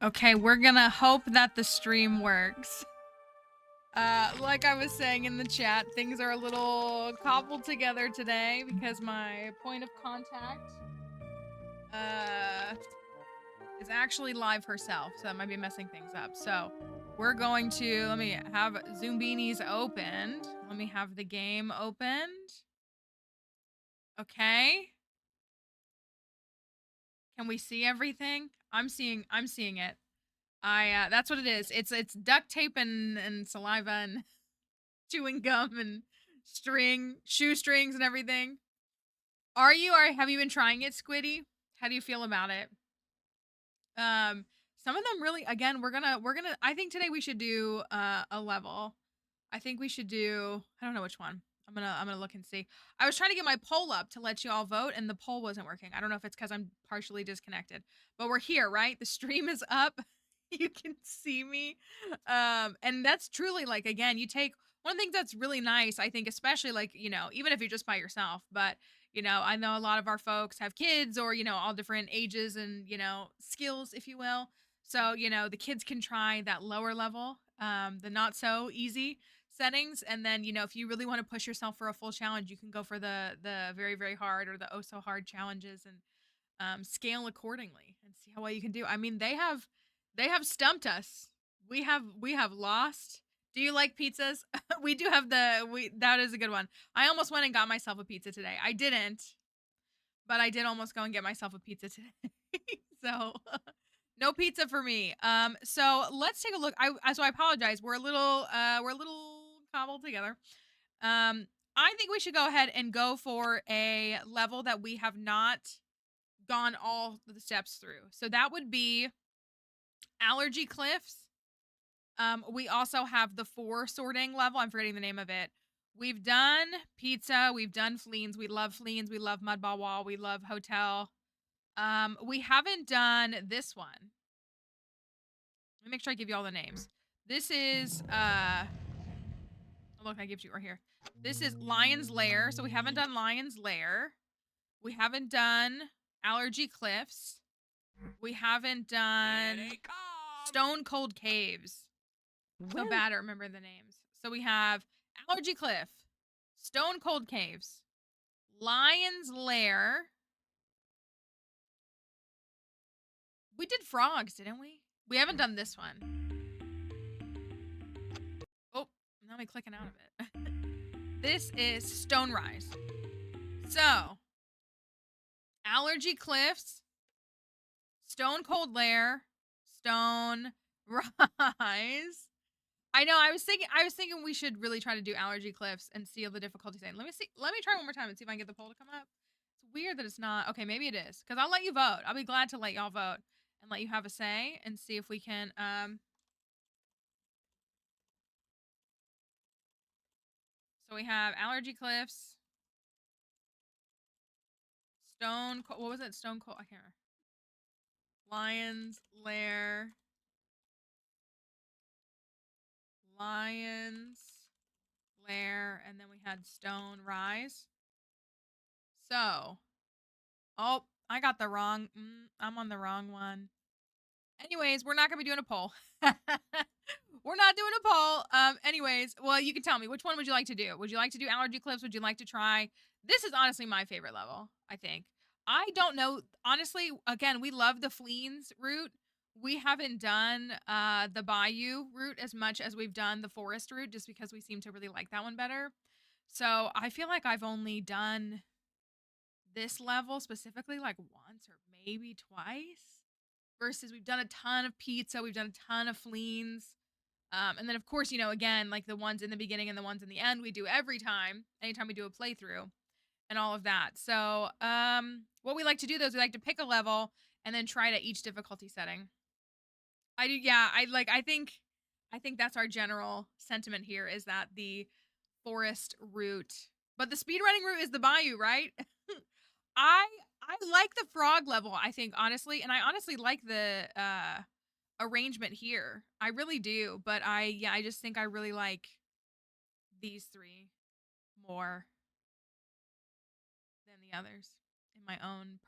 Okay, we're gonna hope that the stream works. Like I was saying in the chat, things are a little cobbled together today because my point of contact is actually live herself, so that might be messing things up. So we're going to, let me have Zoombinis opened. Let me have the game opened. Okay. Can we see everything? I'm seeing it. That's what it is. It's duct tape and saliva and chewing gum and shoestrings and everything. Have you been trying it, Squiddy? How do you feel about it? Some of them really, again, we're gonna, I think today we should do, a level. I think we should do, I don't know which one. I'm gonna look and see. I was trying to get my poll up to let you all vote and the poll wasn't working. I don't know if it's because I'm partially disconnected, but we're here, right? The stream is up. You can see me. And that's truly like, again, you take one of the things that's really nice, I think, especially like, even if you're just by yourself, but I know a lot of our folks have kids or, all different ages and, skills, if you will. So, the kids can try that lower level, the not so easy settings. And then, if you really want to push yourself for a full challenge, you can go for the very, very hard or the oh so hard challenges and scale accordingly and see how well you can do. I mean, they have stumped us. We have lost. Do you like pizzas? We do have that is a good one. I almost went and got myself a pizza today. I didn't, but I did almost go and get myself a pizza today. So no pizza for me. So let's take a look. So I apologize. We're a little cobbled together. I think we should go ahead and go for a level that we have not gone all the steps through. So that would be allergy cliffs. We also have the 4 sorting level. I'm forgetting the name of it. We've done pizza. We've done fleens. We love fleens. We love mudball wall. We love hotel. We haven't done this one. Let me make sure I give you all the names. This is oh, look, I give you right here. This is Lion's Lair. So we haven't done Lion's Lair. We haven't done Allergy Cliffs. We haven't done Stone Cold Caves. So bad I remember the names. So we have Allergy Cliff, Stone Cold Caves, Lion's Lair. We did frogs, didn't we? We haven't done this one. Oh, now I'm clicking out of it. This is Stone Rise. So, Allergy Cliffs, Stone Cold Lair, Stone Rise. I know. I was thinking we should really try to do Allergy Cliffs and see the difficulty setting. Let me see. Let me try one more time and see if I can get the poll to come up. It's weird that it's not. Okay, maybe it is. Because I'll let you vote. I'll be glad to let y'all vote and let you have a say and see if we can so we have Allergy Cliffs, Stone Cold, what was it? Stone Cold, I can't remember. Lion's Lair. Lion's Lair, and then we had Stone Rise. So, oh, I got the wrong, I'm on the wrong one. Anyways, we're not going to be doing a poll. We're not doing a poll. Anyways, well, you can tell me, which one would you like to do? Would you like to do Allergy Cliffs? Would you like to try? This is honestly my favorite level, I think. I don't know. Honestly, again, we love the Fleens route. We haven't done the Bayou route as much as we've done the Forest route just because we seem to really like that one better. So I feel like I've only done this level specifically like once or maybe twice versus we've done a ton of pizza. We've done a ton of Fleens. And then of course, again, like the ones in the beginning and the ones in the end, we do every time, anytime we do a playthrough and all of that. So, what we like to do though is we like to pick a level and then try it at each difficulty setting. I do. Yeah. I think that's our general sentiment here is that the forest route, but the speedrunning route is the bayou, right? I like the frog level, I think, honestly, and I honestly like the arrangement here. I really do, but I just think I really like these 3 more than the others in my own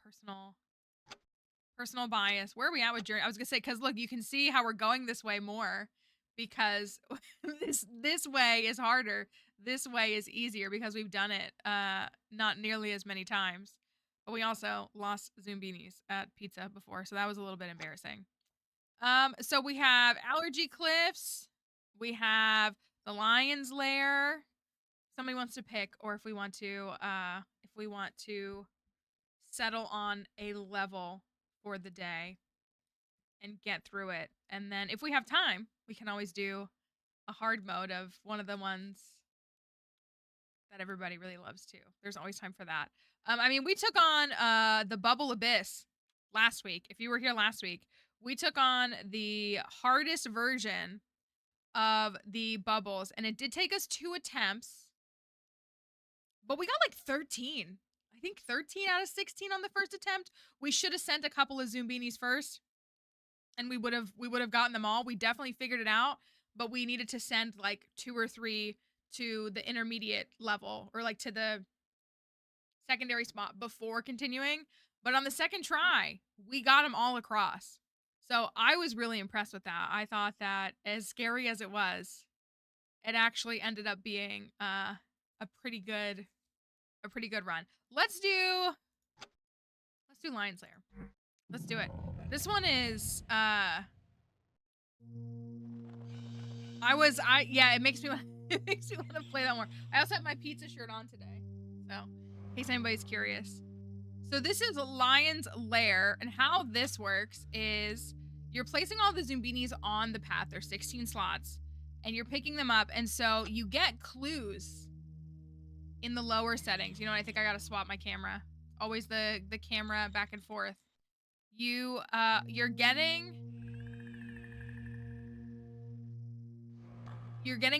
Personal bias. Where are we at with journey? I was gonna say, because look, you can see how we're going this way more because this way is harder. This way is easier because we've done it not nearly as many times. But we also lost Zoombinis at pizza before, so that was a little bit embarrassing. So we have allergy cliffs, we have the lion's lair. Somebody wants to pick, or if we want to settle on a level for the day and get through it. And then if we have time, we can always do a hard mode of one of the ones that everybody really loves too. There's always time for that. I mean, we took on the Bubble Abyss last week. If you were here last week, we took on the hardest version of the bubbles, and it did take us 2 attempts, but we got like 13. I think 13 out of 16 on the first attempt. We should have sent a couple of Zoombinis first, and we would have gotten them all. We definitely figured it out, but we needed to send like 2 or 3 to the intermediate level, or like to the secondary spot before continuing. But on the second try, we got them all across. So I was really impressed with that. I thought that, as scary as it was, it actually ended up being a pretty good run. Let's do Lion's Lair. Let's do it. This one is it makes me want it makes me want to play that more. I also have my pizza shirt on today, so in case anybody's curious. So this is Lion's Lair, and how this works is you're placing all the Zoombinis on the path. There's 16 slots, and you're picking them up, and so you get clues in the lower settings. You know, I think I gotta swap my camera. Always the camera back and forth. You're getting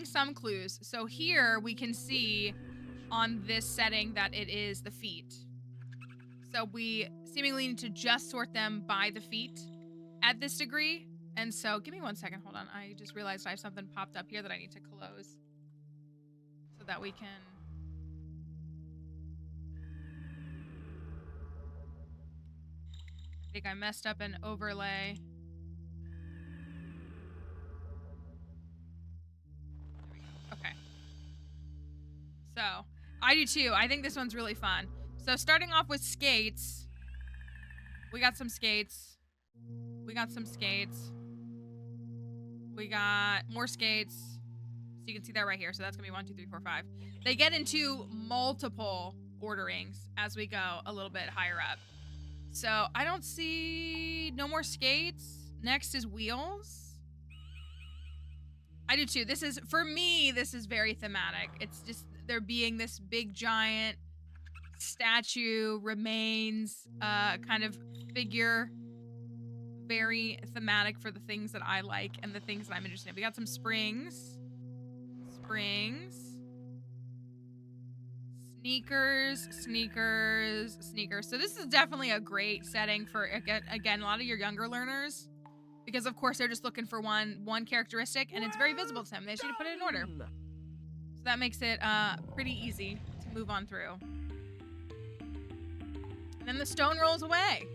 some clues. So here we can see on this setting that it is the feet. So we seemingly need to just sort them by the feet at this degree. And so give me 1 second. Hold on. I just realized I have something popped up here that I need to close so that we can... I think I messed up an overlay. There we go. Okay. So, I do too. I think this one's really fun. So starting off with skates. We got some skates. We got some skates. We got more skates. So you can see that right here. So that's gonna be 1, 2, 3, 4, 5. They get into multiple orderings as we go a little bit higher up. So I don't see no more skates. Next is wheels. I do too. For me, this is very thematic. It's just there being this big giant statue remains kind of figure, very thematic for the things that I like and the things that I'm interested in. We got some springs, sneakers. So this is definitely a great setting for again a lot of your younger learners, because of course they're just looking for one characteristic, and it's very visible to them. They just need to put it in order. So that makes it pretty easy to move on through. And then the stone rolls away.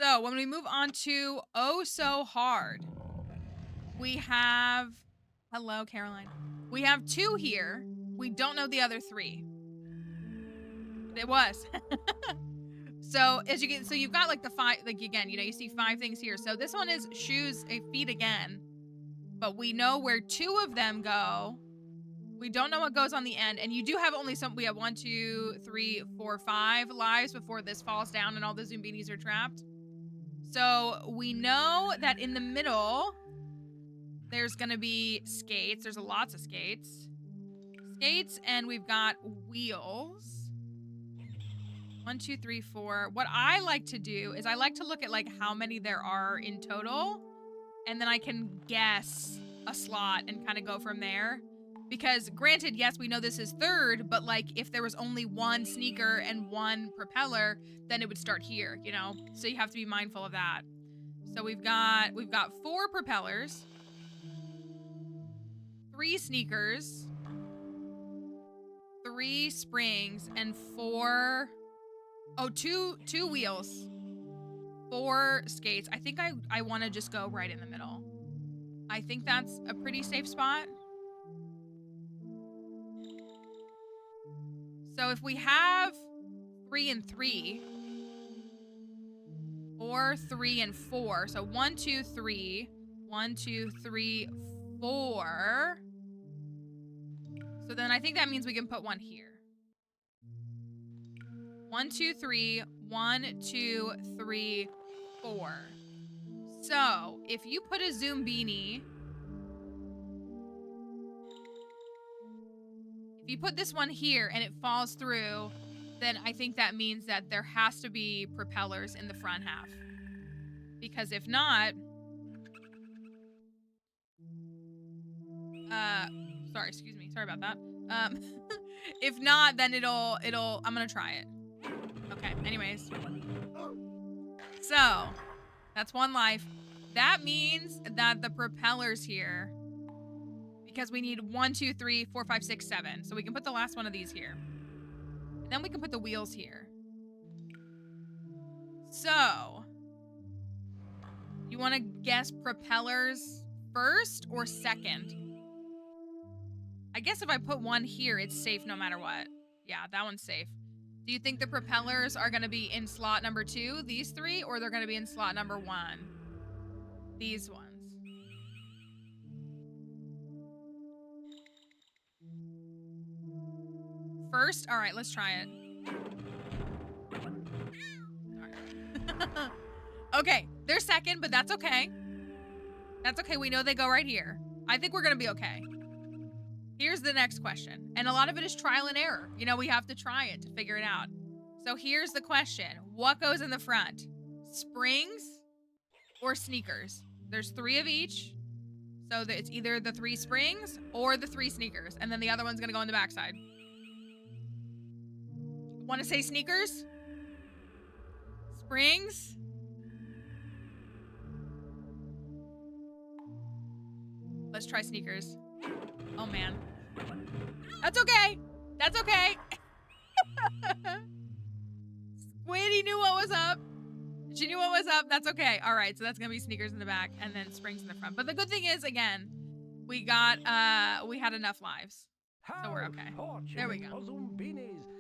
So when we move on to Oh So Hard, we have... Hello, Caroline. We have 2 here. We don't know the other 3. It was. So as you get, so you've got like the 5, like again, you know, you see 5 things here. So this one is feet again, but we know where 2 of them go. We don't know what goes on the end, and you do have only some. We have 1, 2, 3, 4, 5 lives before this falls down and all the Zoombinis are trapped. So we know that in the middle, there's gonna be skates. There's lots of skates. And we've got wheels. 1, 2, 3, 4. What I like to do is I like to look at like how many there are in total, and then I can guess a slot and kind of go from there. Because granted, yes, we know this is 3rd, but like if there was only 1 sneaker and 1 propeller, then it would start here, you know? So you have to be mindful of that. So we've got 4 propellers, 3 sneakers, 3 springs, and 4 Oh, two wheels. 4 skates. I think I want to just go right in the middle. I think that's a pretty safe spot. So if we have 3 and 3, or 3 and 4. So 1, 2, 3. 1, 2, 3, 4. So then I think that means we can put one here. 1, 2, 3. 1, 2, 3, 4. So if you put a Zoombini, if you put this one here and it falls through, then I think that means that there has to be propellers in the front half. Because if not, sorry, excuse me. Sorry about that. If not, then I'm gonna try it. Okay, anyways. So, that's 1 life. That means that the propellers here, because we need 1, 2, 3, 4, 5, 6, 7. So we can put the last one of these here. And then we can put the wheels here. So, you want to guess propellers first or second? I guess if I put one here, it's safe no matter what. Yeah, that one's safe. Do you think the propellers are going to be in slot number 2, these 3, or they're going to be in slot number 1, these ones? First? All right, let's try it. Okay, they're second, but that's okay. That's okay. We know they go right here. I think we're going to be okay. Here's the next question. And a lot of it is trial and error. You know, we have to try it to figure it out. So here's the question. What goes in the front? Springs or sneakers? There's 3 of each. So that it's either the 3 springs or the 3 sneakers. And then the other one's going to go on the backside. Want to say sneakers? Springs? Let's try sneakers. Oh, man. That's okay. That's okay. Squiddy knew what was up. She knew what was up. That's okay. All right, so that's going to be sneakers in the back and then springs in the front. But the good thing is, again, we had enough lives. So we're okay. There we go.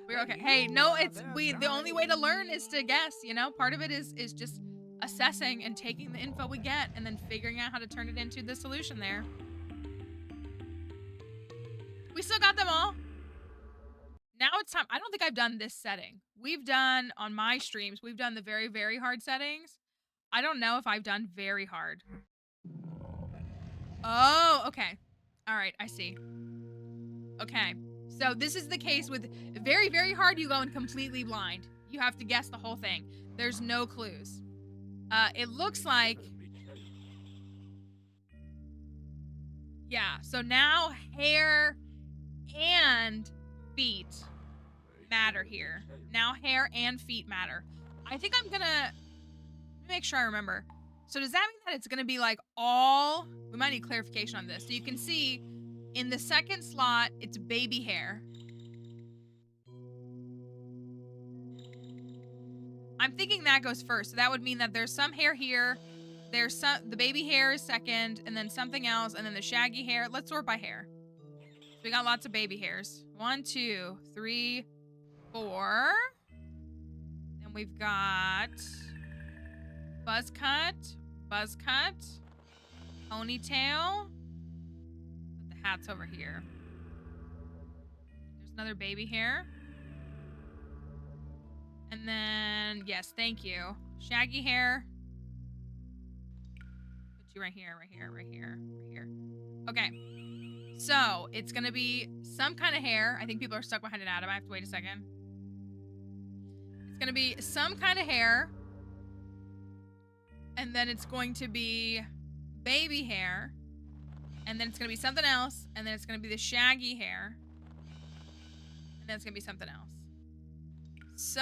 We're okay. Hey, no, the only way to learn is to guess, you know? Part of it is just assessing and taking the info we get and then figuring out how to turn it into the solution there. We still got them all. Now it's time. I don't think I've done this setting. We've done, on my streams, we've done the very, very hard settings. I don't know if I've done very hard. Oh, okay. All right, I see. Okay. So this is the case with very, very hard. You go in completely blind. You have to guess the whole thing. There's no clues. It looks like... Yeah, so now hair and feet matter here. Now hair and feet matter. I think I'm gonna make sure I remember. So does that mean that it's gonna be like all... We might need clarification on this. So you can see in the second slot, it's baby hair. I'm thinking that goes first. So that would mean that there's some hair here. There's the baby hair is second, and then something else, and then the shaggy hair. Let's sort by hair. So we got lots of baby hairs. 1, 2, 3, 4. Then we've got buzz cut, ponytail. Put the hats over here. There's another baby hair. And then, yes, thank you. Shaggy hair. Put you right here, right here, right here, right here. Okay. So, it's going to be some kind of hair. I think people are stuck behind an Adam. I have to wait a second. It's going to be some kind of hair. And then it's going to be baby hair. And then it's going to be something else. And then it's going to be the shaggy hair. And then it's going to be something else. So,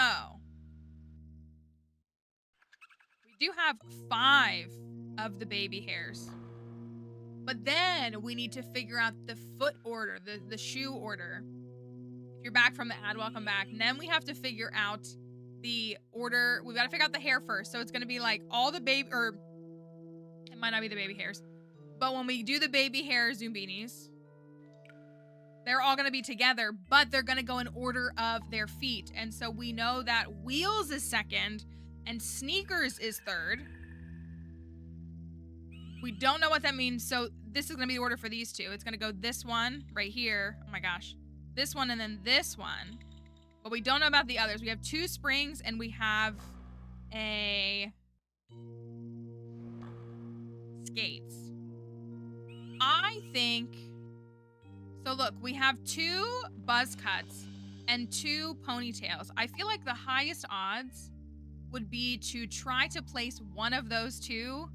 we do have 5 of the baby hairs. But then we need to figure out the foot order, the shoe order. If you're back from the ad, welcome back. And then we have to figure out the order. We've got to figure out the hair first. So it's going to be like all the baby, or it might not be the baby hairs. But when we do the baby hair Zoombinis, they're all going to be together, but they're going to go in order of their feet. And so we know that Wheels is second and Sneakers is third. We don't know what that means. So this is going to be the order for these two. It's going to go this one right here. Oh my gosh. This one and then this one. But we don't know about the others. We have 2 springs and we have a skates. I think, so look, we have 2 buzz cuts and 2 ponytails. I feel like the highest odds would be to try to place one of those 2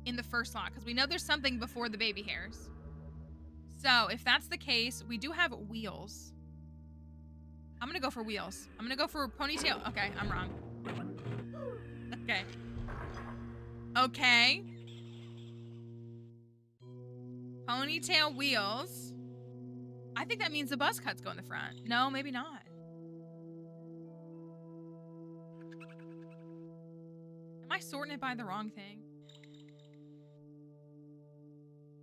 in the first slot, because we know there's something before the baby hairs. So if that's the case, we do have Wheels. I'm gonna go for Wheels. I'm gonna go for ponytail. Okay, I'm wrong. Okay. Okay. Ponytail Wheels. I think that means the buzz cuts go in the front. No, maybe not. Am I sorting it by the wrong thing?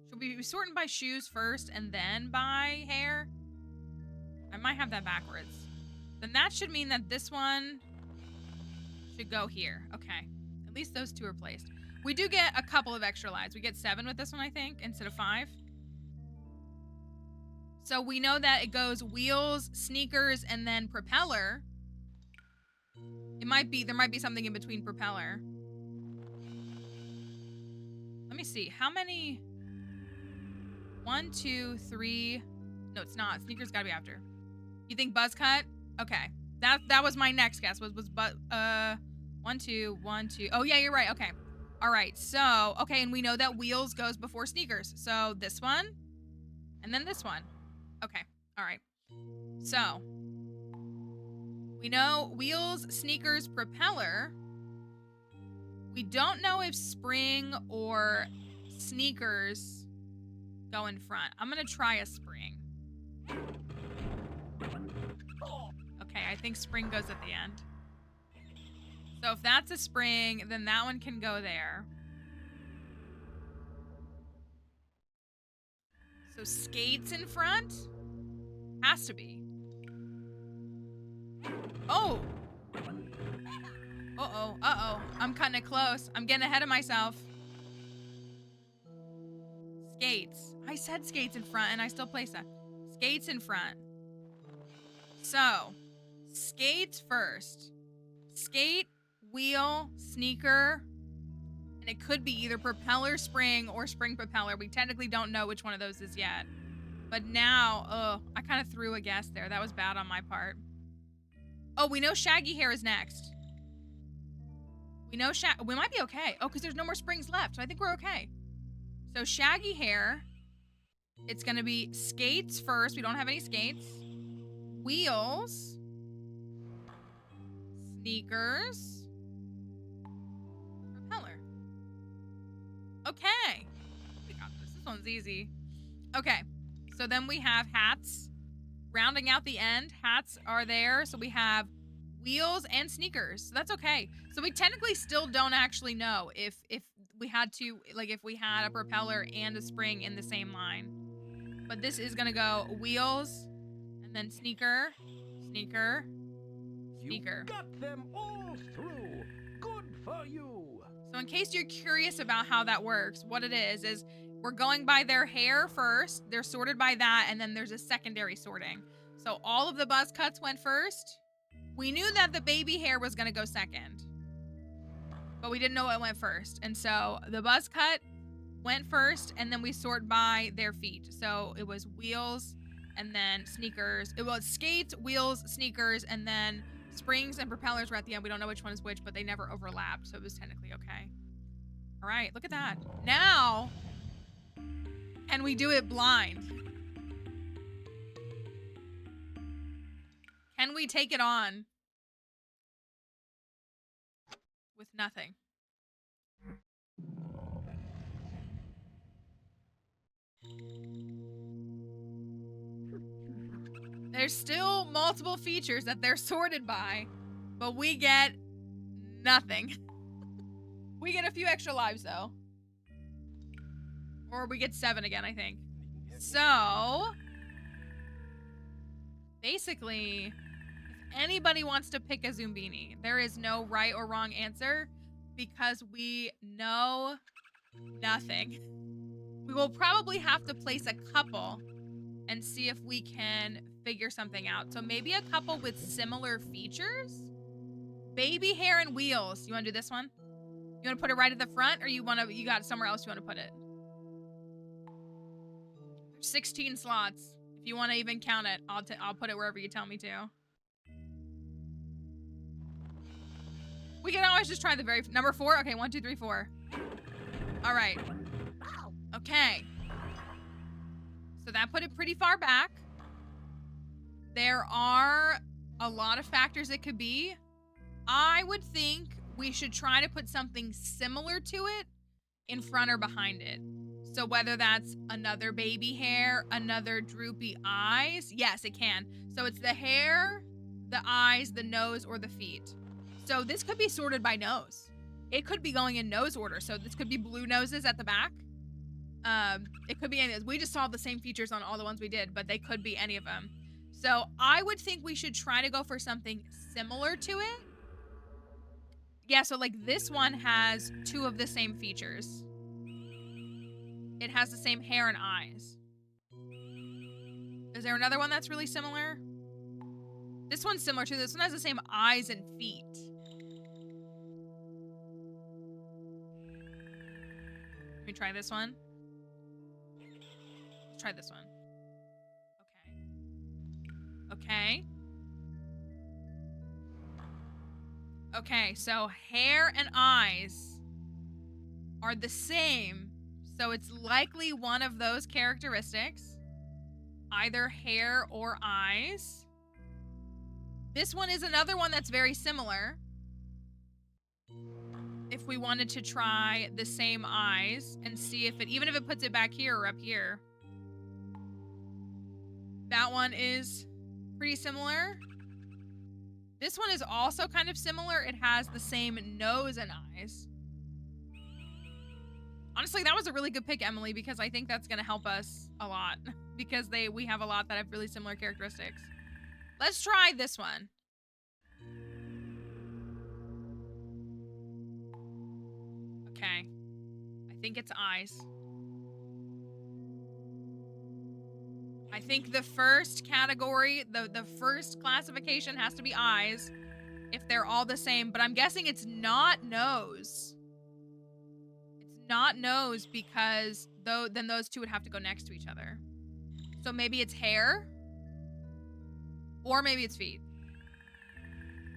Should we be sorting by shoes first and then by hair? I might have that backwards. Then that should mean that this one should go here. Okay. At least those 2 are placed. We do get a couple of extra lives. We get 7 with this one, I think, instead of 5. So we know that it goes Wheels, Sneakers, and then Propeller. There might be something in between Propeller. Let me see. How many? 1, 2, 3. No, it's not. Sneakers gotta be after. You think buzz cut? Okay. That was my next guess. Was 1, 2, 1, 2. Oh yeah, you're right. Okay. All right. So, okay, and we know that Wheels goes before Sneakers. So this one, and then this one. Okay. All right. So we know Wheels, Sneakers, Propeller. We don't know if Spring or Sneakers go in front. I'm gonna try a Spring. Okay, I think Spring goes at the end. So if that's a Spring, then that one can go there. So Skates in front? Has to be. Oh! Uh-oh, uh-oh. I'm cutting it close. I'm getting ahead of myself. Skates. I said Skates in front, and I still placed that. Skates in front. So, Skates first. Skate, Wheel, Sneaker, and it could be either Propeller Spring or Spring Propeller. We technically don't know which one of those is yet. But now, I kind of threw a guess there. That was bad on my part. Oh, we know Shaggy Hair is next. We know we might be okay. Oh, because there's no more springs left, so I think we're okay. So Shaggy Hair, it's going to be Skates first. We don't have any skates. Wheels. Sneakers. Propeller. Okay. We got this. This one's easy. Okay. So then we have hats. Rounding out the end, hats are there. So we have Wheels and Sneakers. So that's okay. So we technically still don't actually know if we had to, like, if we had a Propeller and a Spring in the same line. But this is gonna go Wheels and then Sneaker, Sneaker, Sneaker. You got them all through. Good for you. So in case you're curious about how that works, what it is we're going by their hair first. They're sorted by that, and then there's a secondary sorting. So all of the buzz cuts went first. We knew that the baby hair was gonna go second, but we didn't know what went first. And so the buzz cut went first, and then we sort by their feet. So it was Wheels and then Sneakers. It was Skates, Wheels, Sneakers, and then Springs and Propellers were at the end. We don't know which one is which, but they never overlapped, so it was technically okay. All right, look at that. Now, can we do it blind? Can we take it on with nothing? There's still multiple features that they're sorted by. But we get nothing. We get a few extra lives, though. Or we get 7 again, I think. So, basically, if anybody wants to pick a Zoombini, there is no right or wrong answer because we know nothing. We will probably have to place a couple and see if we can figure something out. So maybe a couple with similar features. Baby hair and wheels. You want to do this one? You want to put it right at the front, or you got somewhere else you want to put it? There's 16 slots. If you want to even count it, I'll put it wherever you tell me to. We can always just try the very number 4. Okay, 1, 2, 3, 4. All right. Okay. So that put it pretty far back. There are a lot of factors it could be. I would think we should try to put something similar to it in front or behind it. So whether that's another baby hair, another droopy eyes. Yes, it can. So it's the hair, the eyes, the nose, or the feet. So this could be sorted by nose. It could be going in nose order. So this could be blue noses at the back. It could be any of those. We just saw the same features on all the ones we did, but they could be any of them. So I would think we should try to go for something similar to it. Yeah, so like this one has 2 of the same features. It has the same hair and eyes. Is there another one that's really similar? This one's similar too. This one has the same eyes and feet. Let me try this one. Let's try this one. Okay. Okay, so hair and eyes are the same. So it's likely one of those characteristics. Either hair or eyes. This one is another one that's very similar. If we wanted to try the same eyes and see if it, even if it puts it back here or up here. That one is pretty similar. This one is also kind of similar. It has the same nose and eyes. Honestly, that was a really good pick, Emily, because I think that's going to help us a lot. Because we have a lot that have really similar characteristics. Let's try this one. Okay. I think it's eyes. I think the first category, the first classification has to be eyes if they're all the same, but I'm guessing it's not nose. It's not nose because then those two would have to go next to each other. So maybe it's hair or maybe it's feet.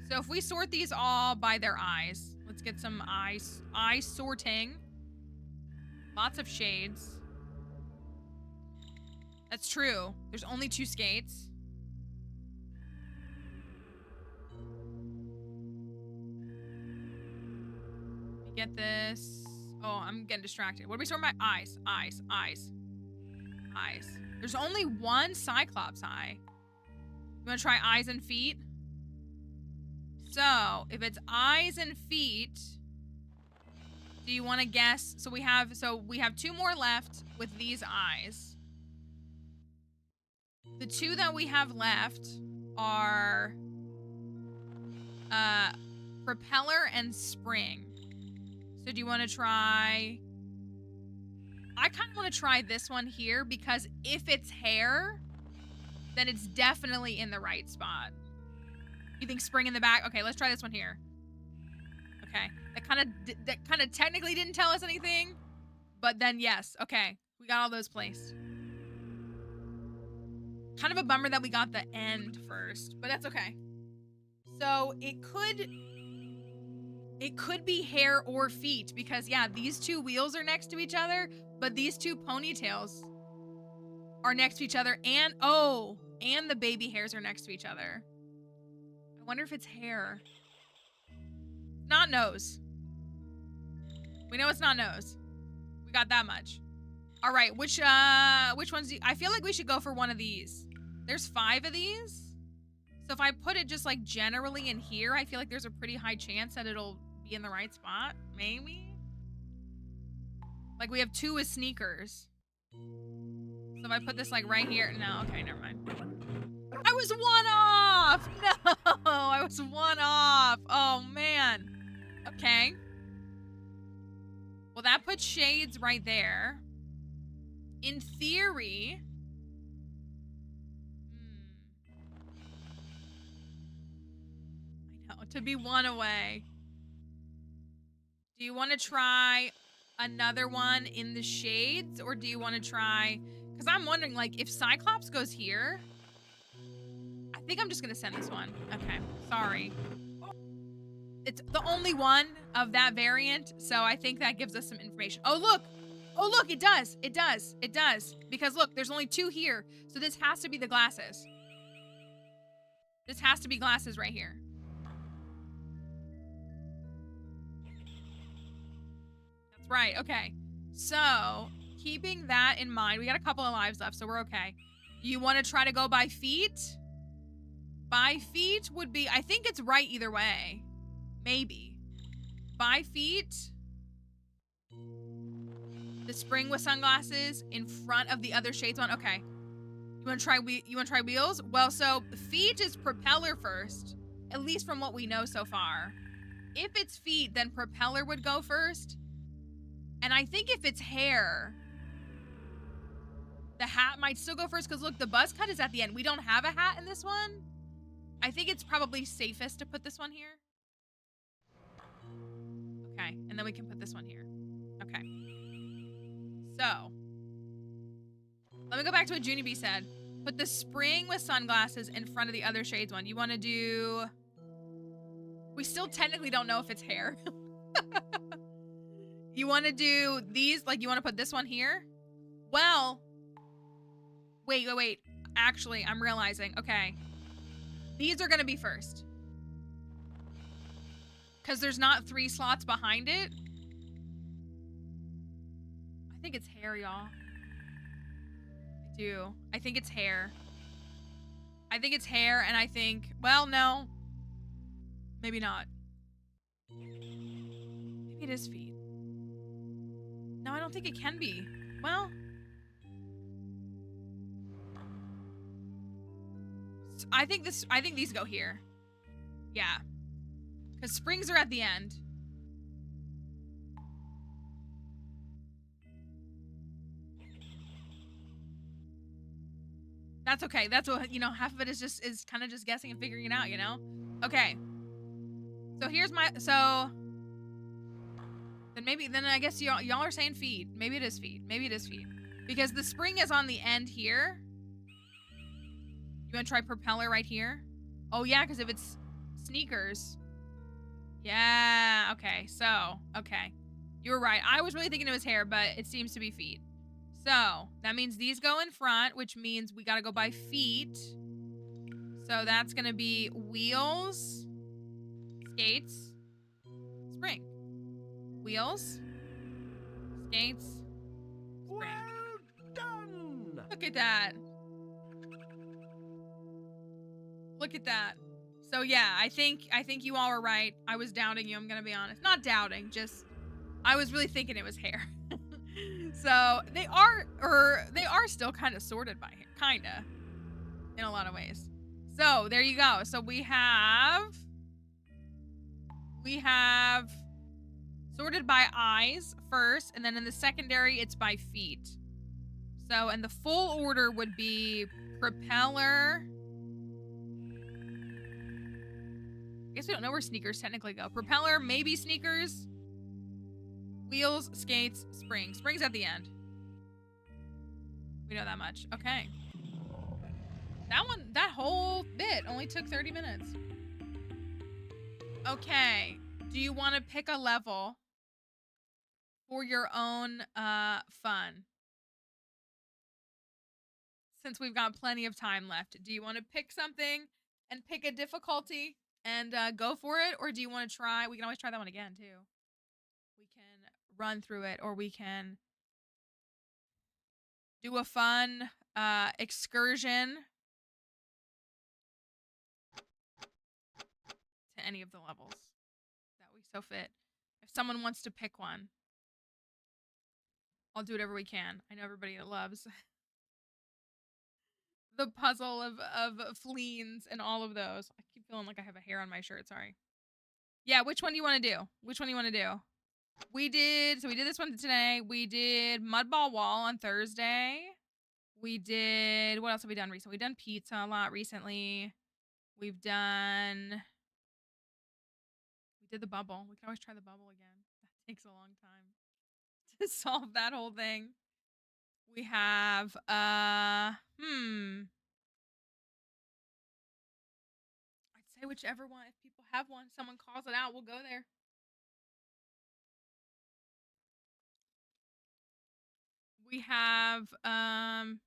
So if we sort these all by their eyes, let's get some eye sorting. Lots of shades. That's true. There's only 2 skates. Let me get this. Oh, I'm getting distracted. What do we sort by? Eyes. Eyes. Eyes. Eyes. There's only one Cyclops eye. You want to try eyes and feet? So, if it's eyes and feet, do you want to guess? So we have 2 more left with these eyes. The 2 that we have left are propeller and spring. So do you want to try? I kind of want to try this one here because if it's hair, then it's definitely in the right spot. You think spring in the back? Okay, let's try this one here. Okay, that kind of technically didn't tell us anything, but then yes. Okay, we got all those placed. Kind of a bummer that we got the end first, but that's okay. So it could be hair or feet because yeah, these 2 wheels are next to each other, but these 2 ponytails are next to each other and the baby hairs are next to each other. I wonder if it's hair. Not nose. We know it's not nose. We got that much. All right, which ones I feel like we should go for one of these. There's 5 of these. So if I put it just like generally in here, I feel like there's a pretty high chance that it'll be in the right spot. Maybe. Like we have 2 with sneakers. So if I put this like right here, no, okay, never mind. I was 1 off. No, I was 1 off. Oh man. Okay. Well, that puts shades right there. In theory, I know, to be 1 away. Do you want to try another one in the shades, or do you want to try, because I'm wondering, like, if Cyclops goes here, I think I'm just going to send this one. Okay, sorry. It's the only one of that variant, so I think that gives us some information. Oh, look. Oh, look, it does. It does. It does. Because, look, there's only 2 here, so this has to be the glasses. This has to be glasses right here. That's right. Okay. So, keeping that in mind, we got a couple of lives left, so we're okay. You want to try to go by feet? By feet would be, I think it's right either way. Maybe. By feet. The spring with sunglasses in front of the other shades one. Okay. You want to try wheels? Well, so feet is propeller first, at least from what we know so far. If it's feet, then propeller would go first. And I think if it's hair, the hat might still go first, because look, the buzz cut is at the end. We don't have a hat in this one. I think it's probably safest to put this one here. Okay, and then we can put this one here. Okay. So, let me go back to what Junie B said. Put the spring with sunglasses in front of the other shades one. You want to do... We still technically don't know if it's hair. You want to do these, like you want to put this one here? Well, wait. Actually, I'm realizing, okay. These are going to be first. Because there's not 3 slots behind it. I think it's hair, y'all. I do. I think it's hair. I think it's hair, and I think, well, no. Maybe not. Maybe it is feet. No, I don't think it can be. Well. I think these go here. Yeah. Because springs are at the end. That's okay. That's what, you know, half of it is kind of just guessing and figuring it out, you know? Okay. So here's my, so then I guess y'all are saying feet. Maybe it is feet. Maybe it is feet. Because the spring is on the end here. You want to try propeller right here? Oh yeah, because if it's sneakers. Yeah, okay. So, okay. You were right. I was really thinking it was hair, but it seems to be feet. So, that means these go in front, which means we gotta go by feet. So that's gonna be wheels, skates, spring. Wheels, skates, spring. Well done! Look at that. Look at that. So yeah, I think you all were right. I was doubting you, I'm gonna be honest. Not doubting, just I was really thinking it was hair. So they are still kind of sorted by hair, kinda, in a lot of ways. So there you go. So we have sorted by eyes first, and then in the secondary it's by feet. So, and the full order would be propeller. I guess we don't know where sneakers technically go. Propeller, maybe sneakers. Wheels, skates, spring. Spring's at the end. We know that much. Okay. That whole bit only took 30 minutes. Okay. Do you want to pick a level for your own fun? Since we've got plenty of time left. Do you want to pick something and pick a difficulty and go for it? Or do you want to try? We can always try that one again, too. We can run through it, or we can do a fun excursion. to any of the levels that we so fit. If someone wants to pick one, I'll do whatever we can. I know everybody loves the puzzle of fleens and all of those. I keep feeling like I have a hair on my shirt. Sorry. Yeah, which one do you want to do? Which one do you want to do? We did this one today. We did Mudball Wall on Thursday. We did, what else have we done recently? We've done pizza a lot recently. We did the bubble. We can always try the bubble again. That takes a long time to solve that whole thing. We have, I'd say whichever one, if people have one, someone calls it out, we'll go there. We have, when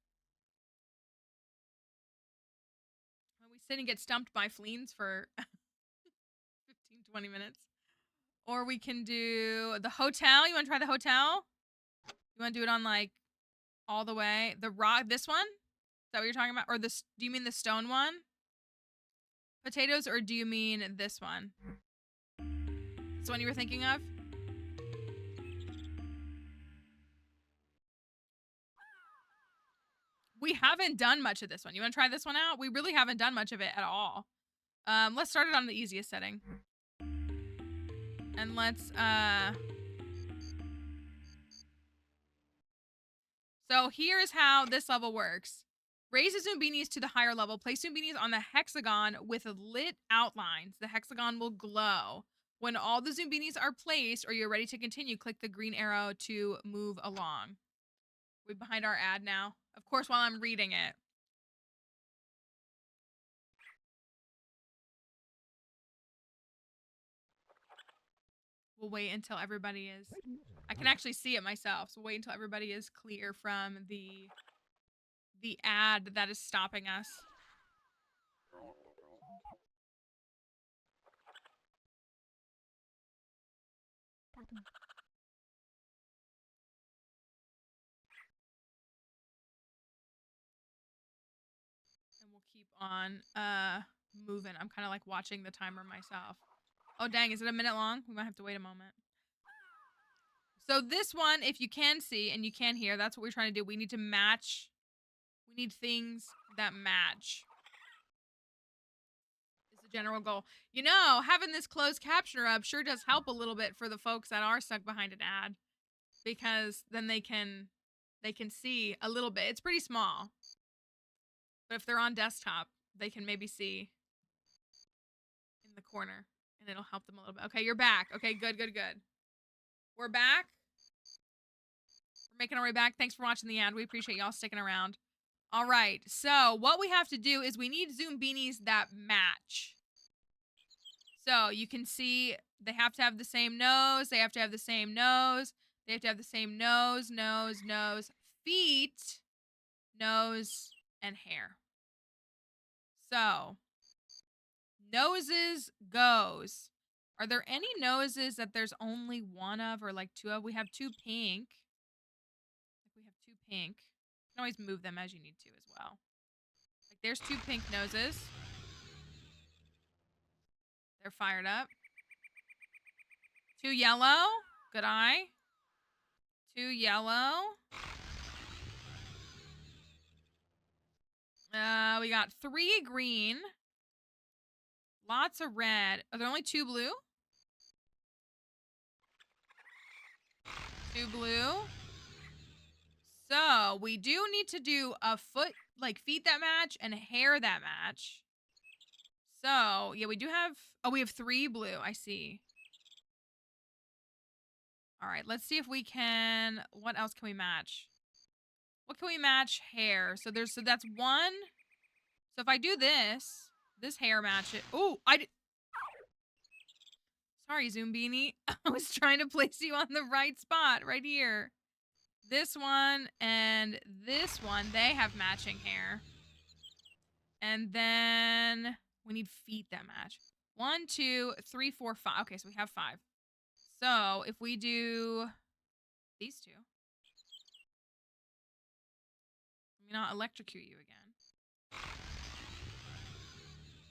we sit and get stumped by fleens for 15, 20 minutes. Or we can do the hotel. You want to try the hotel? You want to do it on like all the way? The rock, this one? Is that what you're talking about? Or this, do you mean the stone one? Potatoes, or do you mean this one? This one you were thinking of? We haven't done much of this one. You want to try this one out? We really haven't done much of it at all. Let's start it on the easiest setting. And let's, so here's how this level works. Raise the Zoombinis to the higher level. Place Zoombinis on the hexagon with lit outlines. The hexagon will glow. When all the Zoombinis are placed or you're ready to continue, click the green arrow to move along. We're behind our ad now. Of course, while I'm reading it. We'll wait until everybody is... I can actually see it myself, so wait until everybody is clear from the ad that is stopping us. And we'll keep on moving. I'm kind of like watching the timer myself. Oh, dang, is it a minute long? We might have to wait a moment. So this one, if you can see and you can hear, that's what we're trying to do. We need to match. We need things that match. Is the general goal. You know, having this closed captioner up sure does help a little bit for the folks that are stuck behind an ad. Because then they can see a little bit. It's pretty small. But if they're on desktop, they can maybe see in the corner. And it'll help them a little bit. Okay, you're back. Okay, good. We're back. We're making our way back. Thanks for watching the ad. We appreciate y'all sticking around. All right, so what we have to do is we need Zoombinis that match. So you can see they have to have the same nose. They have to have the same nose. They have to have the same nose, feet, nose, and hair. So, noses goes. Are there any noses that there's only one of or like two of? We have two pink. We have two pink. You can always move them as you need to as well. Like there's two pink noses. They're fired up. Two yellow. Good eye. Two yellow. We got three green. Lots of red. Are there only two blue? Two blue. So we do need to do a foot, like feet that match and hair that match. So yeah, we do have, oh, we have three blue. I see. All right, let's see if we can, what else can we match? What can we match? Hair. So that's one. So if I do this hair match it. Oh, sorry, Zoombini. I was trying to place you on the right spot right here. This one and this one, they have matching hair. And then we need feet that match. 1, 2, 3, 4, 5. Okay, so we have 5. So if we do these two. Let me not electrocute you again.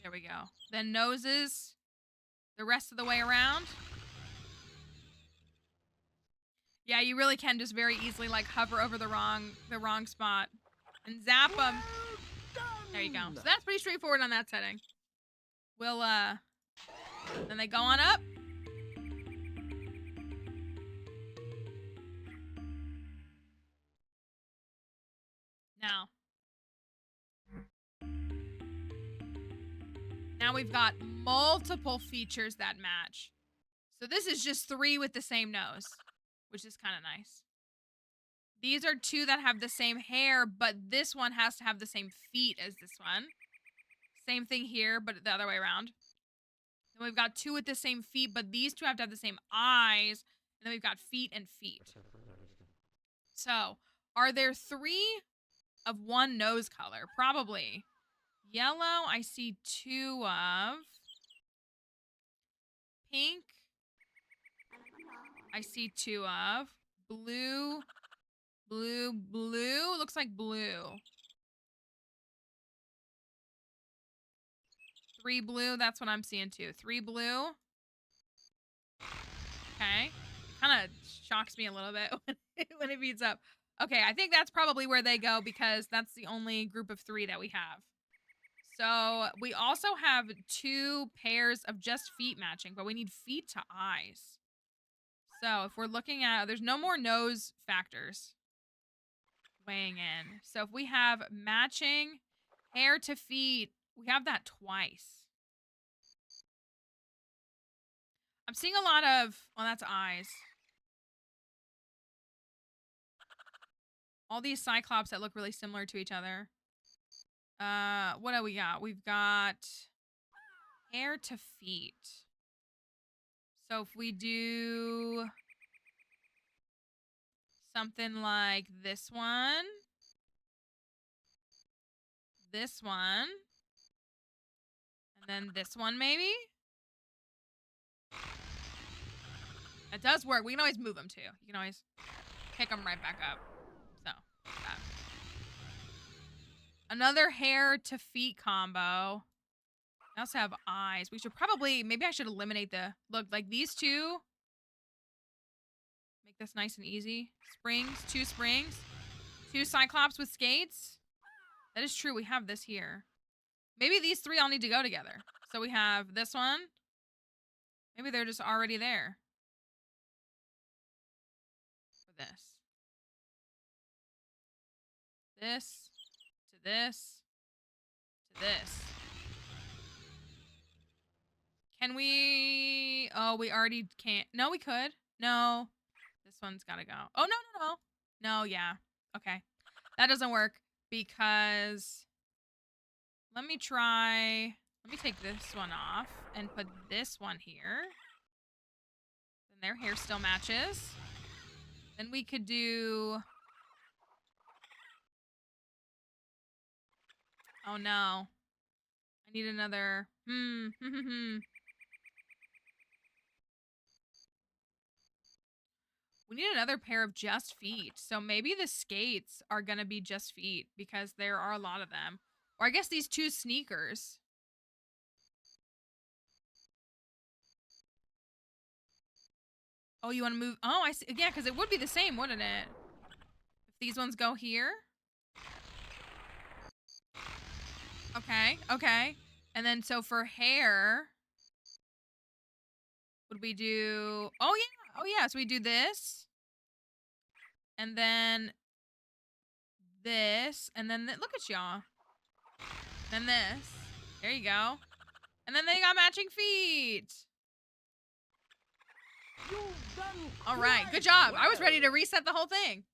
There we go. Then noses. the rest of the way around. Yeah, you really can just very easily like hover over the wrong spot and zap them. There you go. So that's pretty straightforward on that setting. We'll then they go on up. Now we've got multiple features that match. So this is just 3 with the same nose, which is kind of nice. These are 2 that have the same hair, but this one has to have the same feet as this one. Same thing here, but the other way around. Then we've got 2 with the same feet, but these 2 have to have the same eyes. And then we've got feet and feet. So, are there 3 of one nose color? Probably. Yellow, I see 2 of. Pink, I see 2 of. Blue, blue, blue. Looks like blue. 3 blue, that's what I'm seeing too. 3 blue. Okay. Kind of shocks me a little bit when it beats up. Okay, I think that's probably where they go because that's the only group of 3 that we have. So we also have 2 pairs of just feet matching, but we need feet to eyes. So if we're looking at, there's no more nose factors weighing in. So if we have matching hair to feet, we have that twice. I'm seeing a lot of, well, that's eyes. All these cyclops that look really similar to each other. What do we got? We've got hair to feet. So if we do something like this one, and then this one maybe. It does work. We can always move them too. You can always pick them right back up. So, that. Another hair to feet combo. I also have eyes. We should probably, maybe I should eliminate the, look, like these 2. Make this nice and easy. Springs, 2 springs. 2 cyclops with skates. That is true. We have this here. Maybe these 3 all need to go together. So we have this one. Maybe they're just already there. For this. This. To this. To this. Can we... Oh, we already can't. No, we could. No. This one's gotta go. Oh, no. No, yeah. Okay. That doesn't work because... Let me take this one off and put this one here. Then their hair still matches. Then we could do... Oh, no. I need another... We need another pair of just feet. So maybe the skates are going to be just feet because there are a lot of them. Or I guess these 2 sneakers. Oh, you want to move? Oh, I see. Yeah, because it would be the same, wouldn't it? If these ones go here. Okay, okay. And then so for hair, would we do... Oh, yeah. Oh, yeah. So we do this. And then this. And then look at y'all. Then this. There you go. And then they got matching feet. All right. Good job. I was ready to reset the whole thing.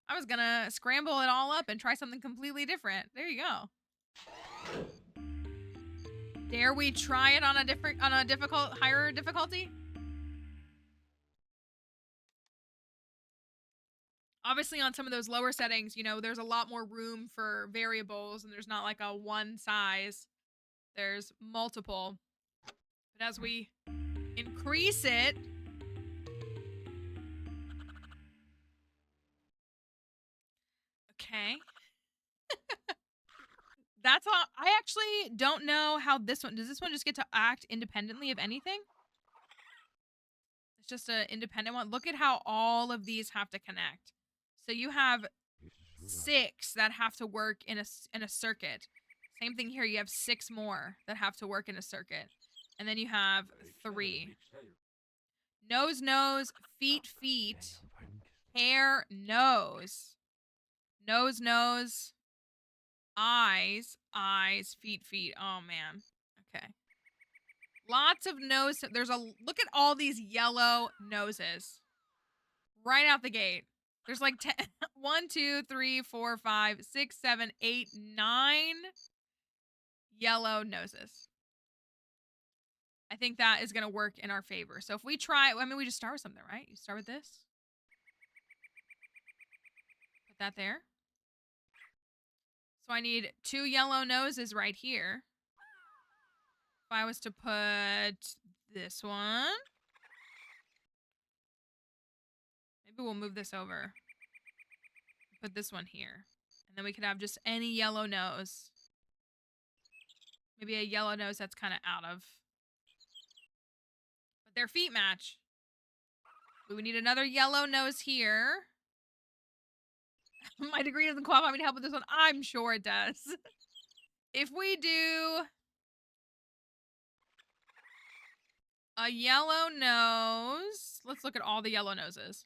I was going to scramble it all up and try something completely different. There you go. Dare we try it on a higher difficulty? Obviously, on some of those lower settings, you know, there's a lot more room for variables and there's not like a one size. There's multiple. But as we increase it, okay. That's all. I actually don't know how this one, does this one just get to act independently of anything? just an independent one. Look at how all of these have to connect. So you have 6 that have to work in a circuit. Same thing here. You have 6 more that have to work in a circuit. And then you have 3. Nose, nose, feet, feet, hair, nose. Nose, nose, eyes, eyes, feet, feet. Oh, man. Okay. Lots of nose. There's a look at all these yellow noses right out the gate. There's like 10, 1, 2, 3, 4, 5, 6, 7, 8, 9 yellow noses. I think that is going to work in our favor. So if we try, I mean, we just start with something, right? You start with this. Put that there. So I need 2 yellow noses right here. If I was to put this one. Maybe we'll move this over. Put this one here. And then we could have just any yellow nose. Maybe a yellow nose that's kind of out of. But their feet match. We would need another yellow nose here. My degree doesn't qualify me to help with this one. I'm sure it does. If we do a yellow nose, let's look at all the yellow noses.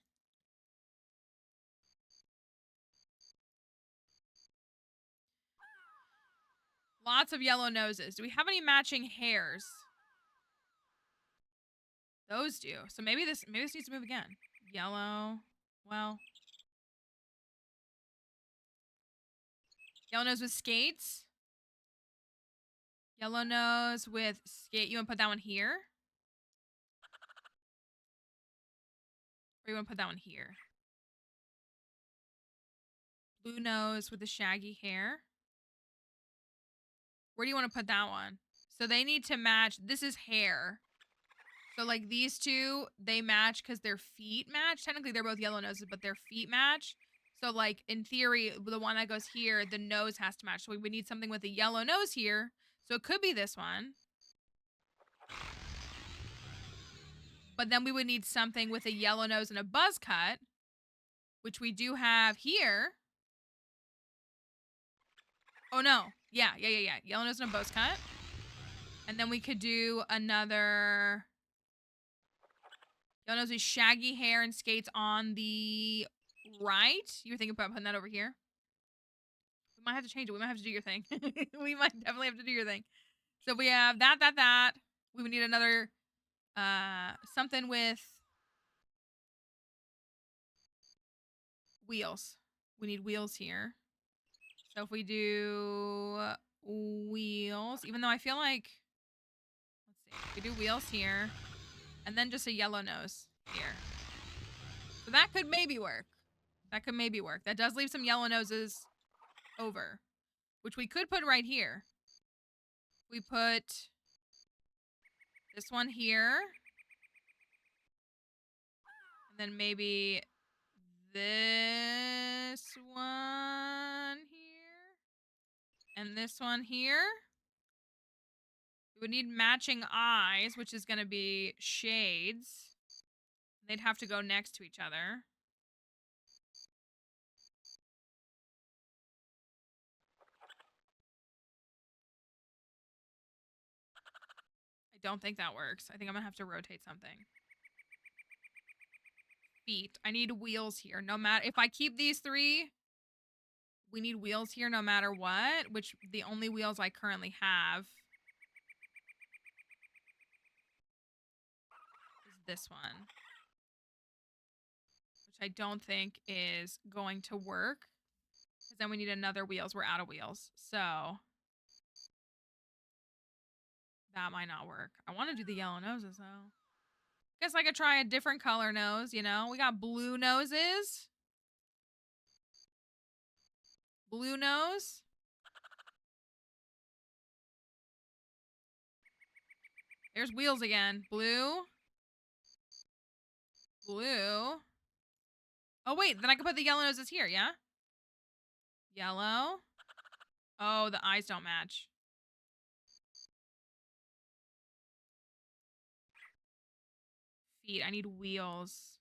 Lots of yellow noses. Do we have any matching hairs? Those do. So maybe this needs to move again. Yellow. Well. Yellow nose with skates. Yellow nose with skate. You want to put that one here? Or you want to put that one here? Blue nose with the shaggy hair. Where do you want to put that one? So they need to match. This is hair. So like these two, they match because their feet match. Technically, they're both yellow noses, but their feet match. So like in theory, the one that goes here, the nose has to match. So we would need something with a yellow nose here. So it could be this one. But then we would need something with a yellow nose and a buzz cut, which we do have here. Oh, no. Yeah. Yellow nose and a buzz cut. And then we could do another yellow nose with shaggy hair and skates on the right. You were thinking about putting that over here? We might have to change it. We might have to do your thing. We might definitely have to do your thing. So we have that. We would need another something with wheels. We need wheels here. So if we do wheels, even though I feel like, let's see, we do wheels here, and then just a yellow nose here. So that could maybe work. That does leave some yellow noses over, which we could put right here. We put this one here, and then maybe this one here, and this one here. We would need matching eyes, which is going to be shades. They'd have to go next to each other. I don't think that works. I think I'm going to have to rotate something. Feet. I need wheels here. No matter if I keep these 3, we need wheels here no matter what, which the only wheels I currently have is this one, which I don't think is going to work because then we need another wheels. We're out of wheels. So that might not work. I want to do the yellow noses though. Guess I could try a different color nose, you know? We got blue noses. Blue nose. There's wheels again. Blue. Blue. Oh, wait. Then I can put the yellow noses here, yeah? Yellow. Oh, the eyes don't match. feet. I need wheels.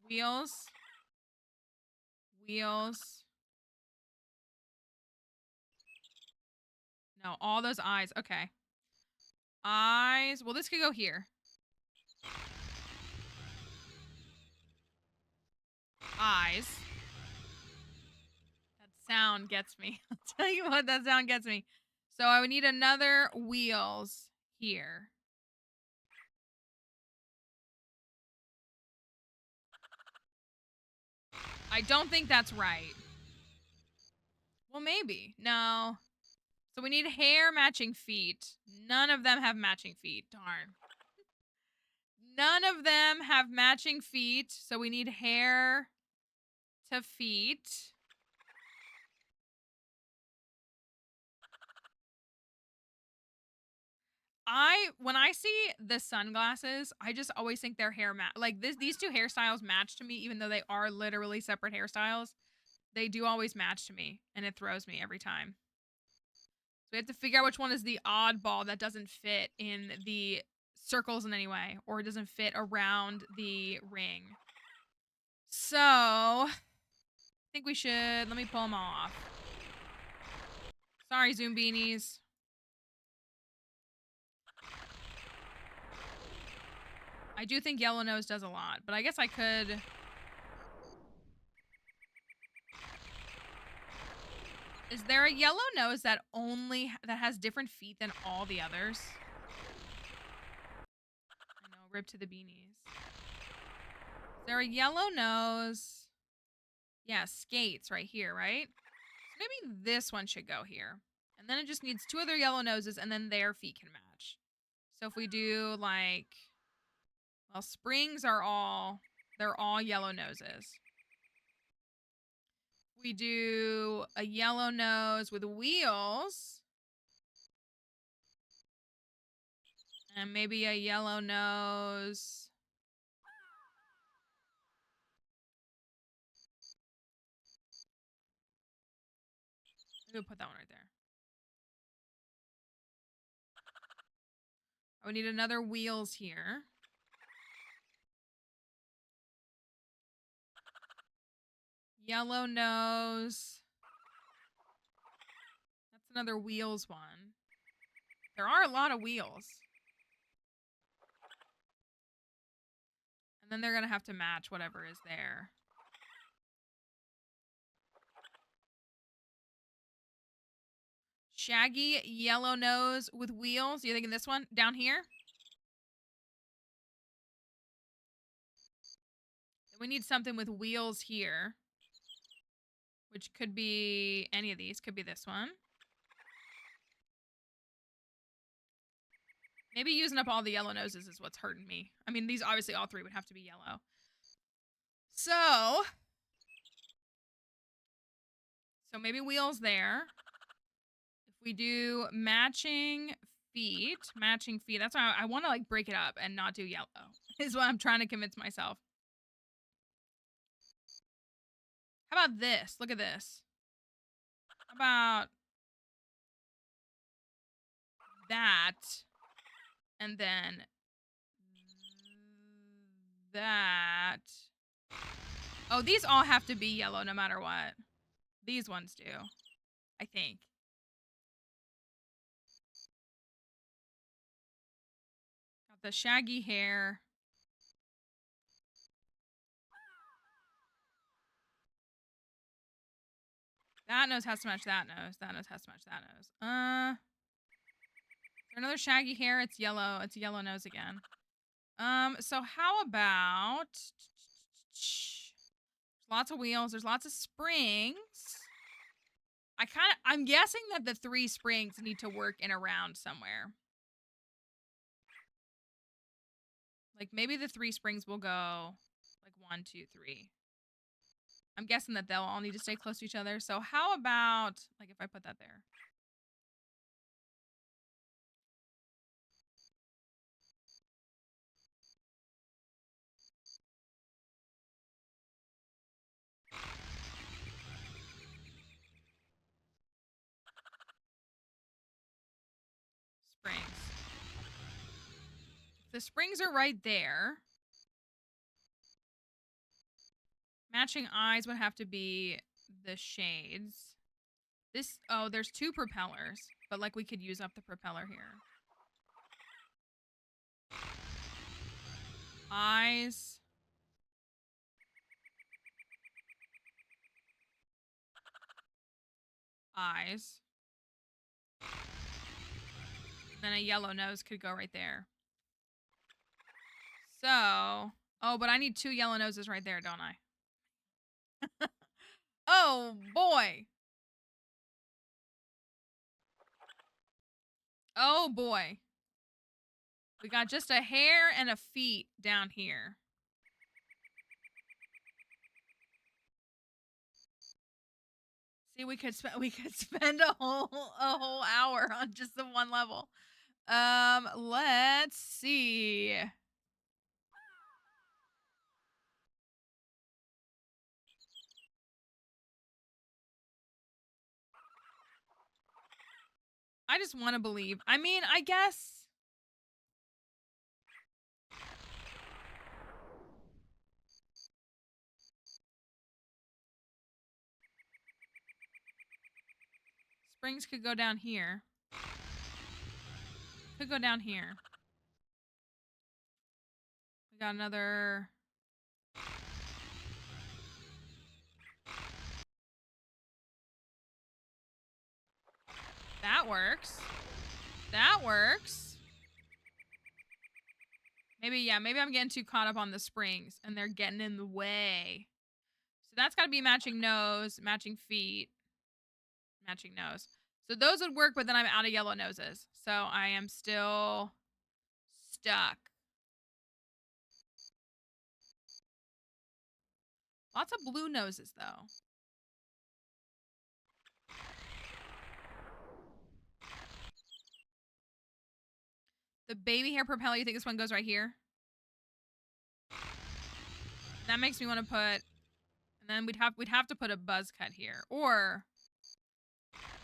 Wheels. Wheels. No, all those eyes. Okay. Eyes. Well, this could go here. Eyes. That sound gets me. I'll tell you what, that sound gets me. So I would need another wheels here. I don't think that's right. Well, maybe. No. So we need hair matching feet. None of them have matching feet. Darn. None of them have matching feet. So we need hair to feet. When I see the sunglasses, I just always think their hair like these two hairstyles match to me, even though they are literally separate hairstyles. They do always match to me, and it throws me every time. So we have to figure out which one is the oddball that doesn't fit in the circles in any way, or doesn't fit around the ring. So I think we should, let me pull them all off. Sorry, Zoombinis. I do think Yellow Nose does a lot, but I guess I could. Is there a Yellow Nose that has different feet than all the others? I know, rip to the beanies. Is there a Yellow Nose? Yeah, skates right here, right? So maybe this one should go here. And then it just needs two other Yellow Noses, and then their feet can match. So if we do like, well, springs are they're all Yellow Noses. We do a Yellow Nose with wheels. And maybe a Yellow Nose. Maybe we'll put that one right there. I would need another wheels here. Yellow Nose. That's another wheels one. There are a lot of wheels. And then they're going to have to match whatever is there. Shaggy Yellow Nose with wheels. You thinking this one? Down here? We need something with wheels here. Which could be any of these. Could be this one. Maybe using up all the Yellow Noses is what's hurting me. I mean, these obviously all three would have to be yellow. So maybe wheels there. If we do matching feet, that's why I want to like break it up and not do yellow. Is what I'm trying to convince myself. How about this? Look at this. How about that? And then that. Oh, these all have to be yellow no matter what. These ones do, I think. Got the shaggy hair. That nose has to match that nose. That nose has to match that nose. Is there another shaggy hair? It's yellow. It's a yellow nose again. So how about lots of wheels, there's lots of springs. I'm guessing that the 3 springs need to work in a round somewhere. Like maybe the 3 springs will go like 1, 2, 3. I'm guessing that they'll all need to stay close to each other. So how about like if I put that there? The springs are right there. Matching eyes would have to be the shades. This, oh, there's 2 propellers, but like we could use up the propeller here. Eyes. Eyes. Then a yellow nose could go right there. So, oh, but I need 2 yellow noses right there, don't I? Oh, boy. Oh, boy. We got just a hair and a feet down here. See, we could spend a whole hour on just the one level. Let's see. I just want to believe. I mean, I guess springs could go down here. Could go down here. We got another. That works. That works. Maybe, yeah, maybe I'm getting too caught up on the springs and they're getting in the way. So that's got to be matching nose, matching feet, matching nose. So those would work, but then I'm out of yellow noses. So I am still stuck. Lots of blue noses, though. The baby hair propeller, you think this one goes right here? That makes me want to put, and then we'd have to put a buzz cut here, or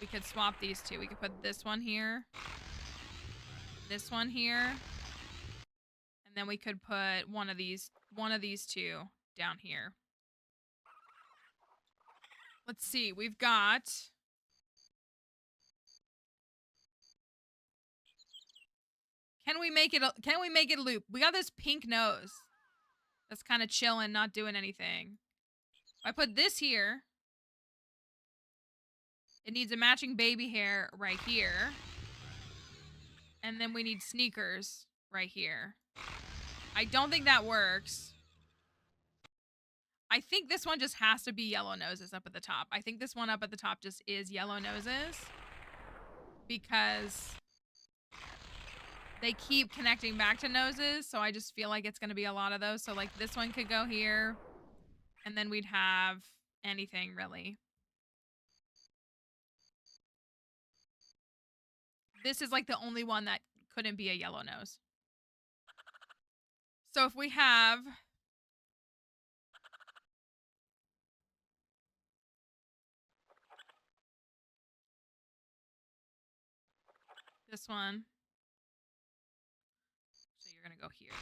we could swap these 2. We could put this one here, this one here, and then we could put one of these 2 down here. Let's see. We've got. Can we make it a loop? We got this pink nose. That's kind of chilling, not doing anything. If I put this here, it needs a matching baby hair right here. And then we need sneakers right here. I don't think that works. I think this one just has to be yellow noses up at the top. I think this one up at the top just is yellow noses. Because they keep connecting back to noses, so I just feel like it's going to be a lot of those. So, like, this one could go here, and then we'd have anything, really. This is, like, the only one that couldn't be a yellow nose. So, if we have. This one. So, you're going to go here.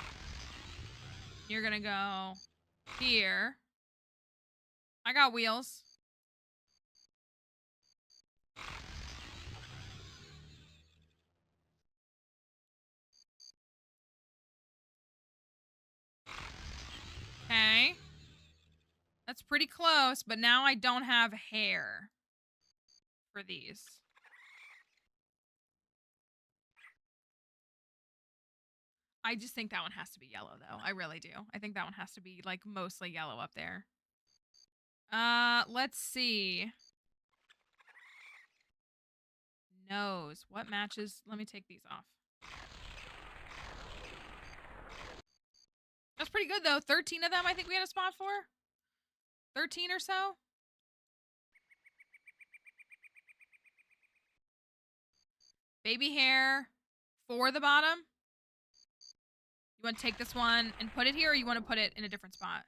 You're going to go here. I got wheels. Okay. That's pretty close, but now I don't have hair for these. I just think that one has to be yellow, though. I really do. I think that one has to be, like, mostly yellow up there. Let's see. Nose. What matches? Let me take these off. That's pretty good, though. 13 of them I think we had a spot for. 13 or so. Baby hair for the bottom. You want to take this one and put it here, or you want to put it in a different spot?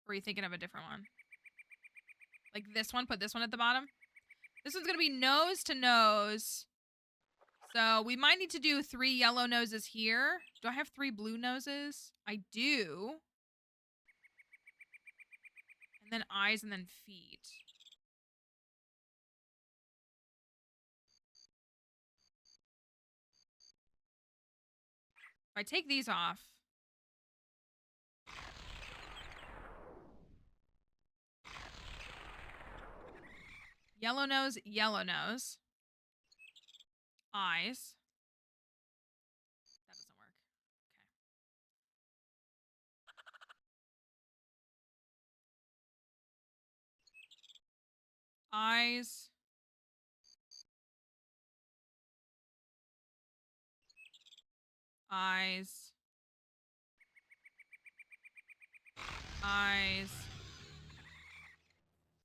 Or are you thinking of a different one? Like this one, put this one at the bottom. This one's going to be nose to nose, So we might need to do 3 yellow noses here. Do I have 3 blue noses? I do. And then eyes and then feet. If I take these off. Yellow nose, yellow nose. Eyes. That doesn't work. Okay. Eyes. Eyes. Eyes.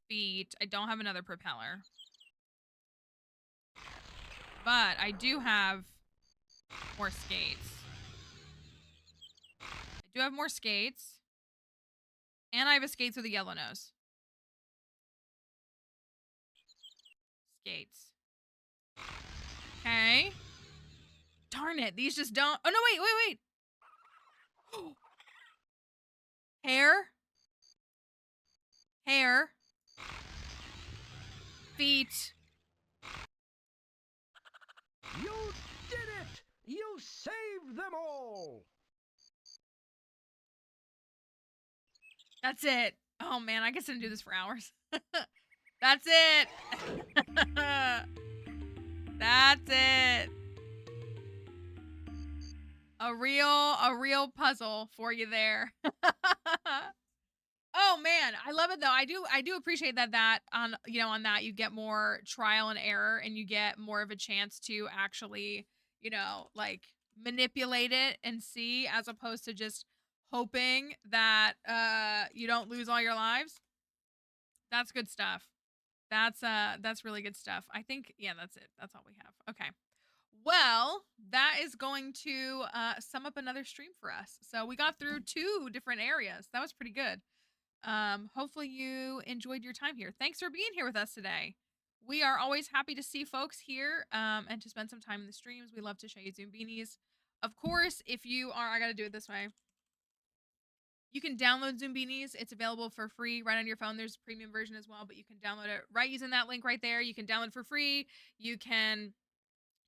Feet. I don't have another propeller. But I do have more skates. I do have more skates. And I have a skates with a yellow nose. Skates. Okay. Darn it. These just don't. Oh, no, wait. Hair. Hair. Feet. You did it! You saved them all! That's it. Oh, man. I guess I didn't do this for hours. That's it. That's it. A real puzzle for you there. Oh man, I love it though. I do appreciate that on on that you get more trial and error and you get more of a chance to actually, like manipulate it and see as opposed to just hoping that you don't lose all your lives. That's good stuff. That's really good stuff. I think yeah, that's it. That's all we have. Okay. Well, that is going to sum up another stream for us. So we got through 2 different areas. That was pretty good. Hopefully you enjoyed your time here. Thanks for being here with us today. We are always happy to see folks here and to spend some time in the streams. We love to show you Zoombinis. Of course, if you are, I got to do it this way. You can download Zoombinis. It's available for free right on your phone. There's a premium version as well, but you can download it right using that link right there. You can download it for free. You can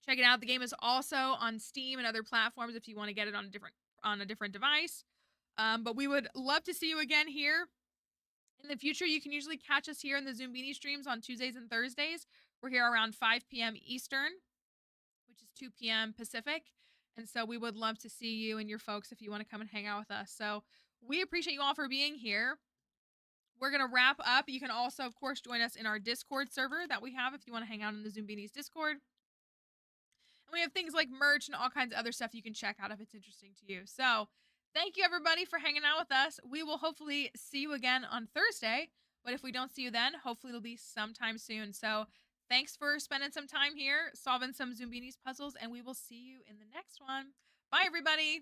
check it out. The game is also on Steam and other platforms if you want to get it on a different device. But we would love to see you again here. In the future, you can usually catch us here in the Zoombini streams on Tuesdays and Thursdays. We're here around 5 p.m. Eastern, which is 2 p.m. Pacific. And so we would love to see you and your folks if you want to come and hang out with us. So we appreciate you all for being here. We're going to wrap up. You can also, of course, join us in our Discord server that we have if you want to hang out in the Zoombinis Discord. And we have things like merch and all kinds of other stuff you can check out if it's interesting to you. So thank you, everybody, for hanging out with us. We will hopefully see you again on Thursday. But if we don't see you then, hopefully it'll be sometime soon. So thanks for spending some time here, solving some Zoombinis puzzles, and we will see you in the next one. Bye, everybody.